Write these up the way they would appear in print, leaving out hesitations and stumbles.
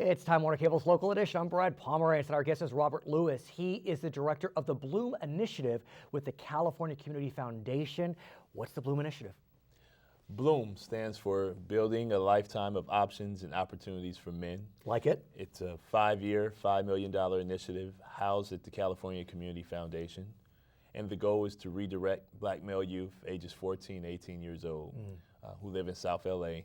It's Time Warner Cable's Local Edition. I'm Brad Pomerance, and our guest is Robert Lewis. He is the director of the Bloom Initiative with the California Community Foundation. What's the Bloom Initiative? Bloom stands for Building a Lifetime of Options and Opportunities for Men. Like it? It's a 5-year, $5 million initiative housed at the California Community Foundation. And the goal is to redirect black male youth ages 14, 18 years old who live in South LA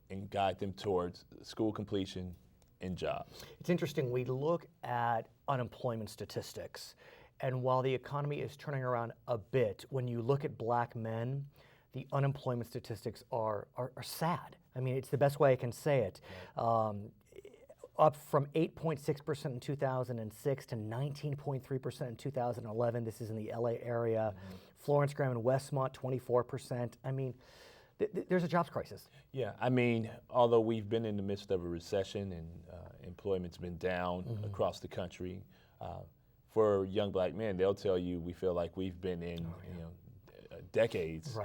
and guide them towards school completion and jobs. It's interesting, we look at unemployment statistics, and while the economy is turning around a bit, when you look at black men, the unemployment statistics are sad. I mean, it's the best way I can say it. Up from 8.6% in 2006 to 19.3% in 2011. This is in the LA area. Florence, Graham, and Westmont, 24%. I mean, there's a jobs crisis. Yeah, I mean, although we've been in the midst of a recession and employment's been down across the country, for young black men, they'll tell you we feel like we've been in decades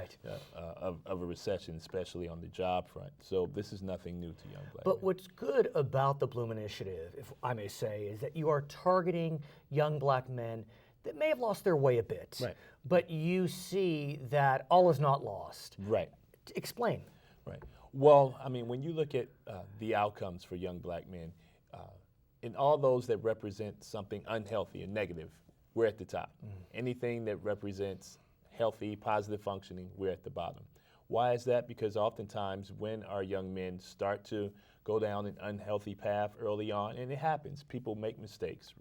of a recession, especially on the job front. So this is nothing new to young black men. But what's good about the Bloom Initiative, if I may say, is that you are targeting young black men that may have lost their way a bit, but you see that all is not lost. Right. Explain. Right. Well, I mean, when you look at the outcomes for young black men, in all those that represent something unhealthy and negative, we're at the top. Anything that represents healthy, positive functioning, we're at the bottom. Why is that? Because oftentimes when our young men start to go down an unhealthy path early on, and it happens, people make mistakes,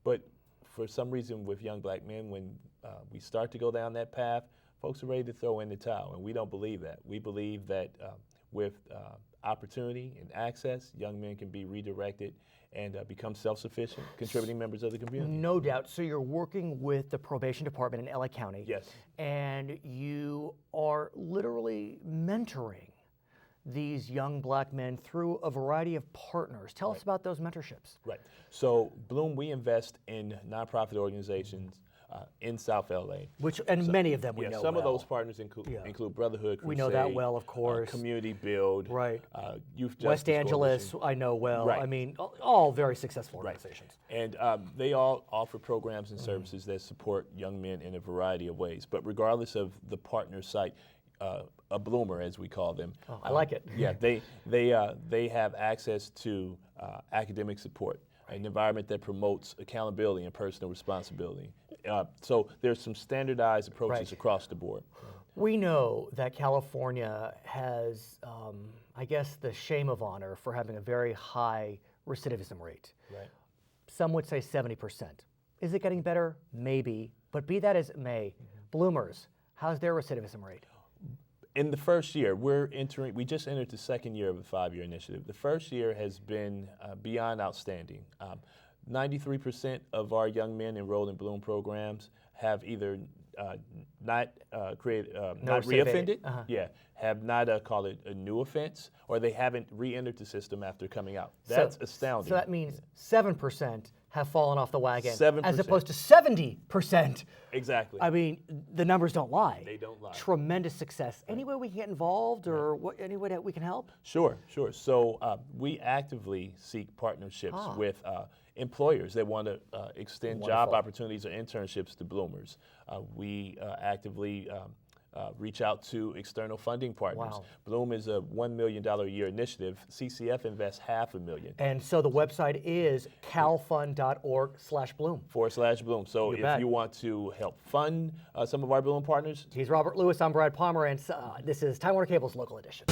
but for some reason with young black men, when we start to go down that path, folks are ready to throw in the towel, and we don't believe that. We believe that with opportunity and access, young men can be redirected and become self-sufficient, contributing members of the community. No doubt. So you're working with the probation department in LA County. Yes. And you are literally mentoring these young black men through a variety of partners. Tell us about those mentorships. Right. So Bloom, we invest in nonprofit organizations in South LA. Many of them we know some well. of those partners include Brotherhood Crusade. We know that well, of course. Community Build. Right. Youth Justice West Angeles, Coalition. I know well. Right. I mean, all very successful organizations. And they all offer programs and services that support young men in a variety of ways. But regardless of the partner site, a bloomer, as we call them. Oh, I like it. Yeah, they have access to academic support, an environment that promotes accountability and personal responsibility. So there's some standardized approaches across the board. We know that California has, I guess, the shame of honor for having a very high recidivism rate. Right. Some would say 70%. Is it getting better? Maybe. But be that as it may, Bloomers, how's their recidivism rate? In the first year, we just entered the second year of the 5-year initiative. The first year has been beyond outstanding. 93% of our young men enrolled in Bloom programs have either not reoffended, have not called it a new offense, or they haven't re-entered the system after coming out. That's astounding. So that means 7% have fallen off the wagon, 7%. as opposed to 70%. Exactly. I mean, the numbers don't lie. They don't lie. Tremendous success. Any way we can get involved, or any way that we can help? Sure. So we actively seek partnerships with employers that want to extend job opportunities or internships to Bloomers. We actively reach out to external funding partners. Wow. Bloom is a $1 million a year initiative. CCF invests $500,000. And so the website is calfund.org/Bloom. /Bloom. So if you want to help fund some of our Bloom partners. He's Robert Lewis. I'm Brad Pomerance. This is Time Warner Cable's Local Edition.